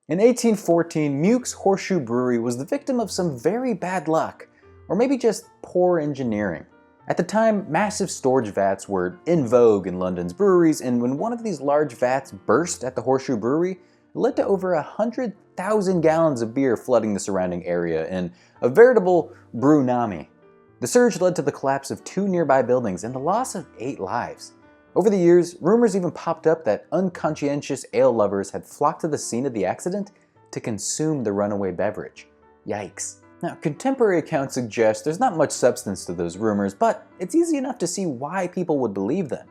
In 1814, Mewk's Horseshoe Brewery was the victim of some very bad luck, or maybe just poor engineering. At the time, massive storage vats were in vogue in London's breweries, and when one of these large vats burst at the Horseshoe Brewery, it led to over 100,000 gallons of beer flooding the surrounding area in a veritable brew-nami. The surge led to the collapse of 2 nearby buildings and the loss of 8 lives. Over the years, rumors even popped up that unconscientious ale lovers had flocked to the scene of the accident to consume the runaway beverage. Yikes. Now, contemporary accounts suggest there's not much substance to those rumors, but it's easy enough to see why people would believe them.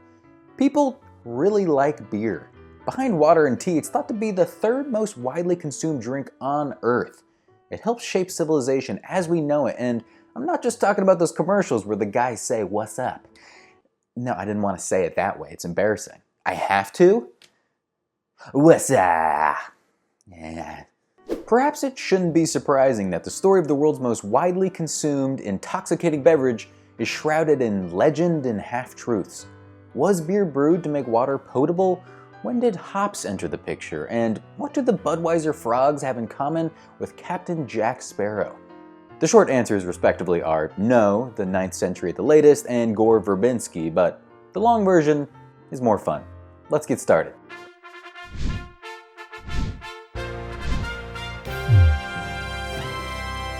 People really like beer. Behind water and tea, it's thought to be the 3rd most widely consumed drink on Earth. It helps shape civilization as we know it, and I'm not just talking about those commercials where the guys say, "What's up?" No, I didn't want to say it that way. It's embarrassing. I have to? What's up? Yeah. Perhaps it shouldn't be surprising that the story of the world's most widely consumed, intoxicating beverage is shrouded in legend and half-truths. Was beer brewed to make water potable? When did hops enter the picture? And what do the Budweiser frogs have in common with Captain Jack Sparrow? The short answers, respectively, are no, the 9th century at the latest, and Gore Verbinski, but the long version is more fun. Let's get started.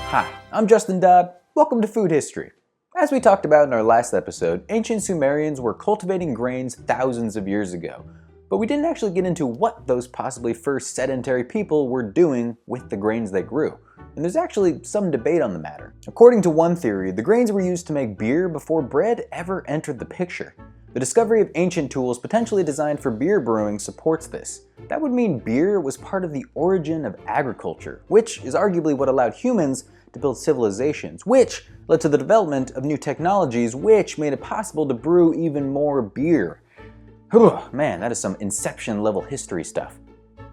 Hi, I'm Justin Dodd. Welcome to Food History. As we talked about in our last episode, ancient Sumerians were cultivating grains thousands of years ago, but we didn't actually get into what those possibly first sedentary people were doing with the grains they grew. And there's actually some debate on the matter. According to one theory, the grains were used to make beer before bread ever entered the picture. The discovery of ancient tools potentially designed for beer brewing supports this. That would mean beer was part of the origin of agriculture, which is arguably what allowed humans to build civilizations, which led to the development of new technologies, which made it possible to brew even more beer. Man, that is some Inception-level history stuff.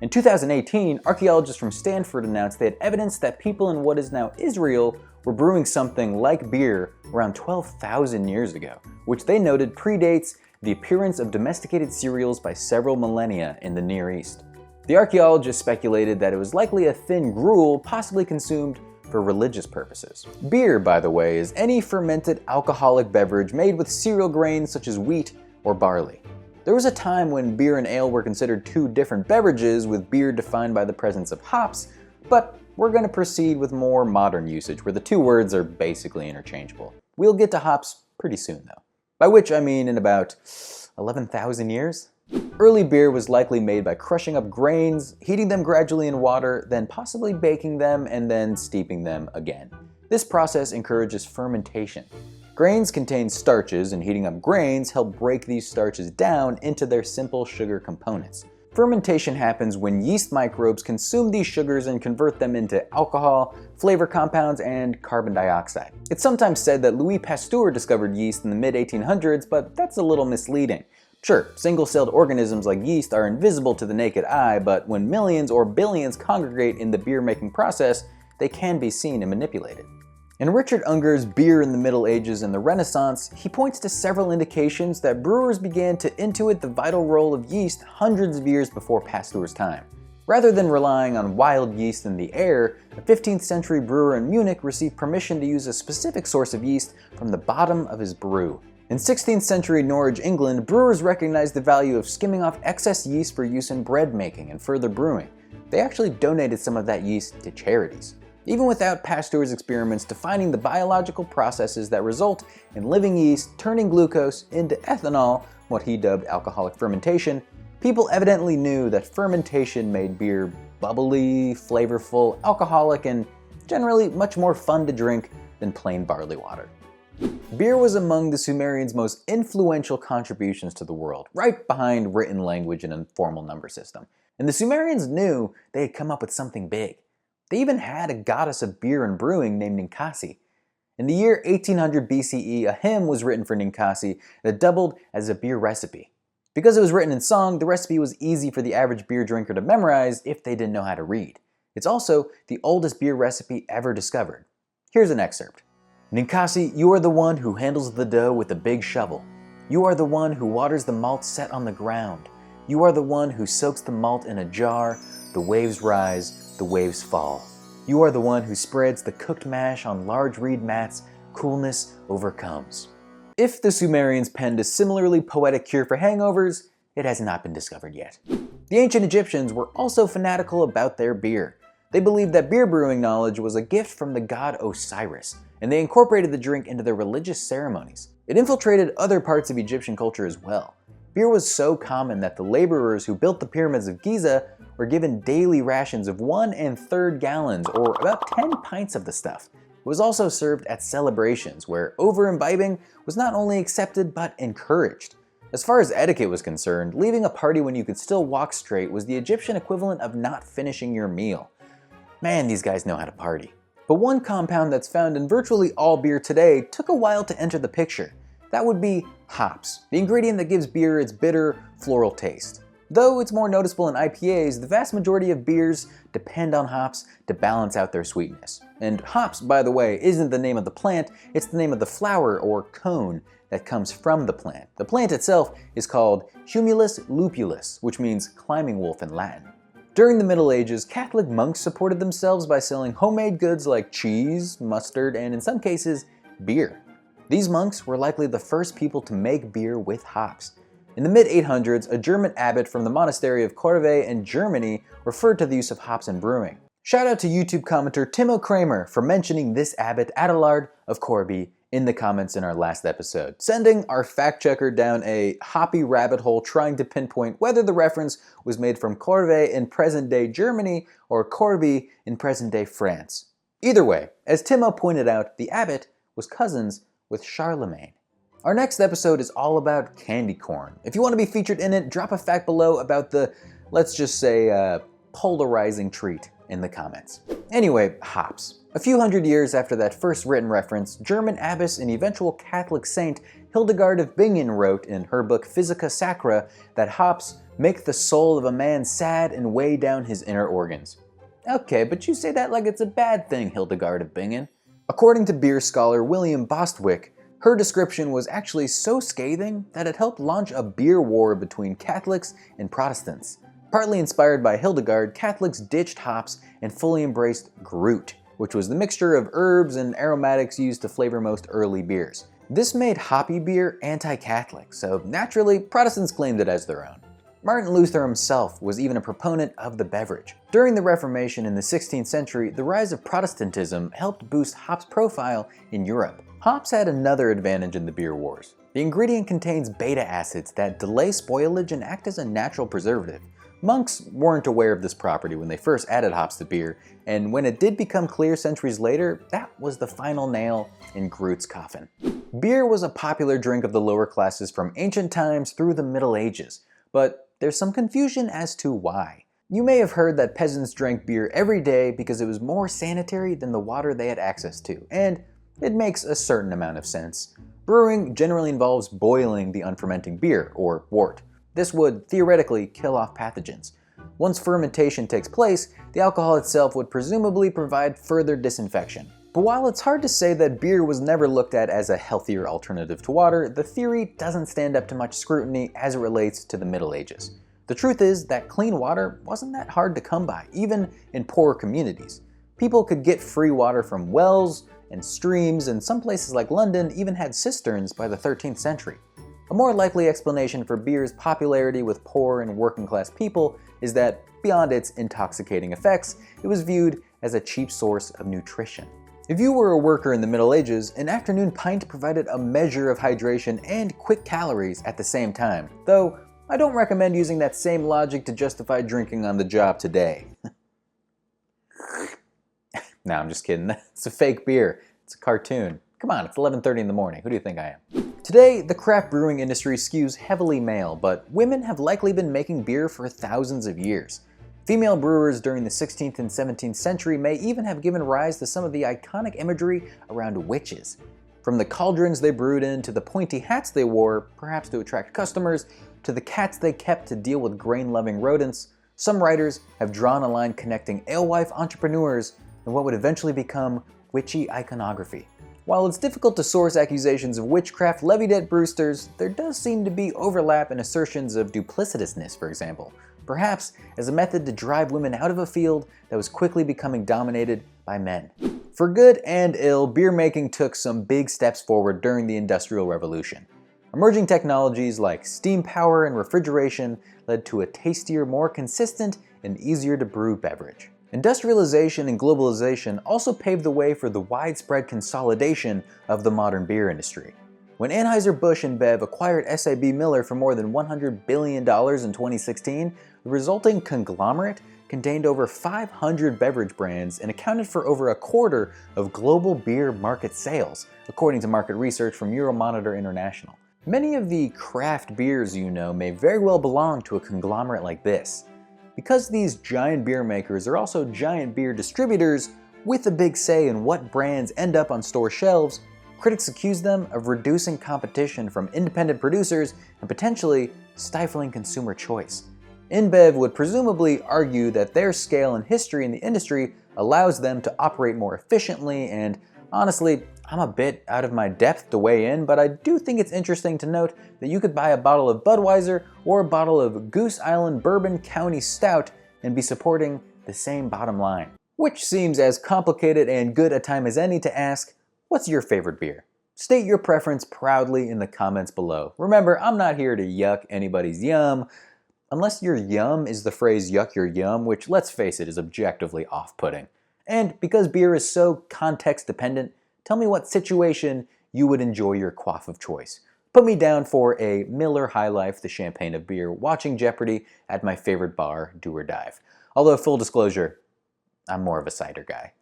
In 2018, archaeologists from Stanford announced they had evidence that people in what is now Israel were brewing something like beer around 12,000 years ago, which they noted predates the appearance of domesticated cereals by several millennia in the Near East. The archaeologists speculated that it was likely a thin gruel possibly consumed for religious purposes. Beer, by the way, is any fermented alcoholic beverage made with cereal grains such as wheat or barley. There was a time when beer and ale were considered 2 different beverages, with beer defined by the presence of hops, but we're going to proceed with more modern usage where the 2 words are basically interchangeable. We'll get to hops pretty soon though, by which I mean in about 11,000 years. Early beer was likely made by crushing up grains, heating them gradually in water, then possibly baking them and then steeping them again. This process encourages fermentation. Grains contain starches, and heating up grains help break these starches down into their simple sugar components. Fermentation happens when yeast microbes consume these sugars and convert them into alcohol, flavor compounds, and carbon dioxide. It's sometimes said that Louis Pasteur discovered yeast in the mid-1800s, but that's a little misleading. Sure, single-celled organisms like yeast are invisible to the naked eye, but when millions or billions congregate in the beer-making process, they can be seen and manipulated. In Richard Unger's Beer in the Middle Ages and the Renaissance, he points to several indications that brewers began to intuit the vital role of yeast hundreds of years before Pasteur's time. Rather than relying on wild yeast in the air, a 15th century brewer in Munich received permission to use a specific source of yeast from the bottom of his brew. In 16th century Norwich, England, brewers recognized the value of skimming off excess yeast for use in bread making and further brewing. They actually donated some of that yeast to charities. Even without Pasteur's experiments defining the biological processes that result in living yeast turning glucose into ethanol, what he dubbed alcoholic fermentation, people evidently knew that fermentation made beer bubbly, flavorful, alcoholic, and generally much more fun to drink than plain barley water. Beer was among the Sumerians' most influential contributions to the world, right behind written language and a formal number system. And the Sumerians knew they had come up with something big. They even had a goddess of beer and brewing named Ninkasi. In the year 1800 BCE, a hymn was written for Ninkasi that doubled as a beer recipe. Because it was written in song, the recipe was easy for the average beer drinker to memorize if they didn't know how to read. It's also the oldest beer recipe ever discovered. Here's an excerpt. Ninkasi, you are the one who handles the dough with a big shovel. You are the one who waters the malt set on the ground. You are the one who soaks the malt in a jar, the waves rise, the waves fall. You are the one who spreads the cooked mash on large reed mats, coolness overcomes. If the Sumerians penned a similarly poetic cure for hangovers, it has not been discovered yet. The ancient Egyptians were also fanatical about their beer. They believed that beer brewing knowledge was a gift from the god Osiris, and they incorporated the drink into their religious ceremonies. It infiltrated other parts of Egyptian culture as well. Beer was so common that the laborers who built the pyramids of Giza were given daily rations of 1 1/3 gallons, or about 10 pints of the stuff. It was also served at celebrations, where over-imbibing was not only accepted but encouraged. As far as etiquette was concerned, leaving a party when you could still walk straight was the Egyptian equivalent of not finishing your meal. Man, these guys know how to party. But one compound that's found in virtually all beer today took a while to enter the picture. That would be hops, the ingredient that gives beer its bitter, floral taste. Though it's more noticeable in IPAs, the vast majority of beers depend on hops to balance out their sweetness. And hops, by the way, isn't the name of the plant, it's the name of the flower or cone that comes from the plant. The plant itself is called Humulus lupulus, which means climbing wolf in Latin. During the Middle Ages, Catholic monks supported themselves by selling homemade goods like cheese, mustard, and in some cases, beer. These monks were likely the first people to make beer with hops. In the mid-800s, a German abbot from the monastery of Corvey in Germany referred to the use of hops in brewing. Shout out to YouTube commenter Timo Kramer for mentioning this abbot Adelard of Corbie in the comments in our last episode, sending our fact checker down a hoppy rabbit hole trying to pinpoint whether the reference was made from Corvey in present-day Germany or Corbie in present-day France. Either way, as Timo pointed out, the abbot was cousins with Charlemagne. Our next episode is all about candy corn. If you want to be featured in it, drop a fact below about the, let's just say, polarizing treat in the comments. Anyway, hops. A few hundred years after that first written reference, German abbess and eventual Catholic saint Hildegard of Bingen wrote in her book Physica Sacra that hops make the soul of a man sad and weigh down his inner organs. Okay, but you say that like it's a bad thing, Hildegard of Bingen. According to beer scholar William Bostwick, her description was actually so scathing that it helped launch a beer war between Catholics and Protestants. Partly inspired by Hildegard, Catholics ditched hops and fully embraced Groot, which was the mixture of herbs and aromatics used to flavor most early beers. This made hoppy beer anti-Catholic, so naturally, Protestants claimed it as their own. Martin Luther himself was even a proponent of the beverage. During the Reformation in the 16th century, the rise of Protestantism helped boost hops' profile in Europe. Hops had another advantage in the beer wars. The ingredient contains beta acids that delay spoilage and act as a natural preservative. Monks weren't aware of this property when they first added hops to beer, and when it did become clear centuries later, that was the final nail in Groot's coffin. Beer was a popular drink of the lower classes from ancient times through the Middle Ages, but there's some confusion as to why. You may have heard that peasants drank beer every day because it was more sanitary than the water they had access to, and it makes a certain amount of sense. Brewing generally involves boiling the unfermenting beer, or wort. This would theoretically kill off pathogens. Once fermentation takes place, the alcohol itself would presumably provide further disinfection. But while it's hard to say that beer was never looked at as a healthier alternative to water, the theory doesn't stand up to much scrutiny as it relates to the Middle Ages. The truth is that clean water wasn't that hard to come by, even in poorer communities. People could get free water from wells and streams, and some places like London even had cisterns by the 13th century. A more likely explanation for beer's popularity with poor and working class people is that, beyond its intoxicating effects, it was viewed as a cheap source of nutrition. If you were a worker in the Middle Ages, an afternoon pint provided a measure of hydration and quick calories at the same time, though I don't recommend using that same logic to justify drinking on the job today. No, I'm just kidding. It's a fake beer. It's a cartoon. Come on, it's 11:30 in the morning. Who do you think I am? Today, the craft brewing industry skews heavily male, but women have likely been making beer for thousands of years. Female brewers during the 16th and 17th century may even have given rise to some of the iconic imagery around witches. From the cauldrons they brewed in, to the pointy hats they wore, perhaps to attract customers, to the cats they kept to deal with grain-loving rodents, some writers have drawn a line connecting alewife entrepreneurs and what would eventually become witchy iconography. While it's difficult to source accusations of witchcraft levied at brewsters, there does seem to be overlap in assertions of duplicitousness, for example. perhaps as a method to drive women out of a field that was quickly becoming dominated by men. For good and ill, beer making took some big steps forward during the Industrial Revolution. Emerging technologies like steam power and refrigeration led to a tastier, more consistent, and easier to brew beverage. Industrialization and globalization also paved the way for the widespread consolidation of the modern beer industry. When Anheuser-Busch InBev acquired SAB Miller for more than $100 billion in 2016, the resulting conglomerate contained over 500 beverage brands and accounted for over a quarter of global beer market sales, according to market research from Euromonitor International. Many of the craft beers you know may very well belong to a conglomerate like this. Because these giant beer makers are also giant beer distributors with a big say in what brands end up on store shelves, critics accuse them of reducing competition from independent producers and potentially stifling consumer choice. InBev would presumably argue that their scale and history in the industry allows them to operate more efficiently, and honestly, I'm a bit out of my depth to weigh in, but I do think it's interesting to note that you could buy a bottle of Budweiser or a bottle of Goose Island Bourbon County Stout and be supporting the same bottom line. Which seems as complicated and good a time as any to ask, what's your favorite beer? State your preference proudly in the comments below. Remember, I'm not here to yuck anybody's yum, unless your yum is the phrase yuck your yum, which let's face it is objectively off-putting. And because beer is so context dependent, tell me what situation you would enjoy your quaff of choice. Put me down for a Miller High Life, the champagne of beer, watching Jeopardy at my favorite bar, Do or Dive. Although full disclosure, I'm more of a cider guy.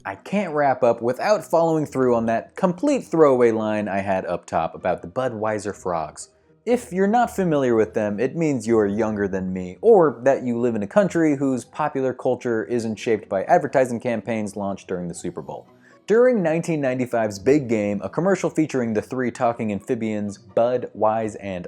I can't wrap up without following through on that complete throwaway line I had up top about the Budweiser frogs. If you're not familiar with them, it means you're younger than me, or that you live in a country whose popular culture isn't shaped by advertising campaigns launched during the Super Bowl. During 1995's Big Game, a commercial featuring the three talking amphibians Bud, Wise, and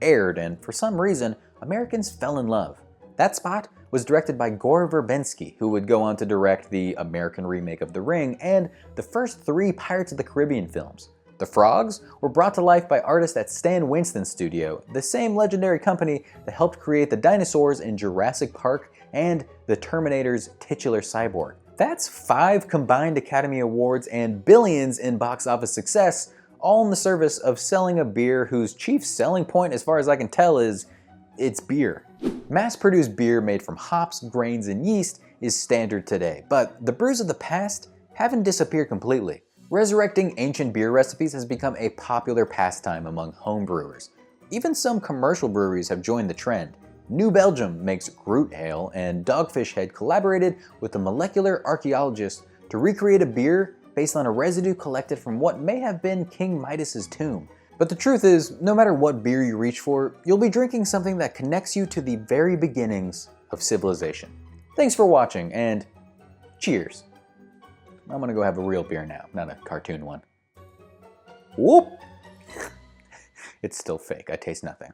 aired, and for some reason, Americans fell in love. That spot was directed by Gore Verbinski, who would go on to direct the American remake of The Ring and the first 3 Pirates of the Caribbean films. The frogs were brought to life by artists at Stan Winston's studio, the same legendary company that helped create the dinosaurs in Jurassic Park and the Terminator's titular cyborg. That's 5 combined Academy Awards and billions in box office success, all in the service of selling a beer whose chief selling point, as far as I can tell, is it's beer. Mass-produced beer made from hops, grains, and yeast is standard today, but the brews of the past haven't disappeared completely. Resurrecting ancient beer recipes has become a popular pastime among home brewers. Even some commercial breweries have joined the trend. New Belgium makes Groot Ale, and Dogfish Head collaborated with a molecular archaeologist to recreate a beer based on a residue collected from what may have been King Midas's tomb. But the truth is, no matter what beer you reach for, you'll be drinking something that connects you to the very beginnings of civilization. Thanks for watching, and cheers. I'm gonna go have a real beer now, not a cartoon one. Whoop! It's still fake, I taste nothing.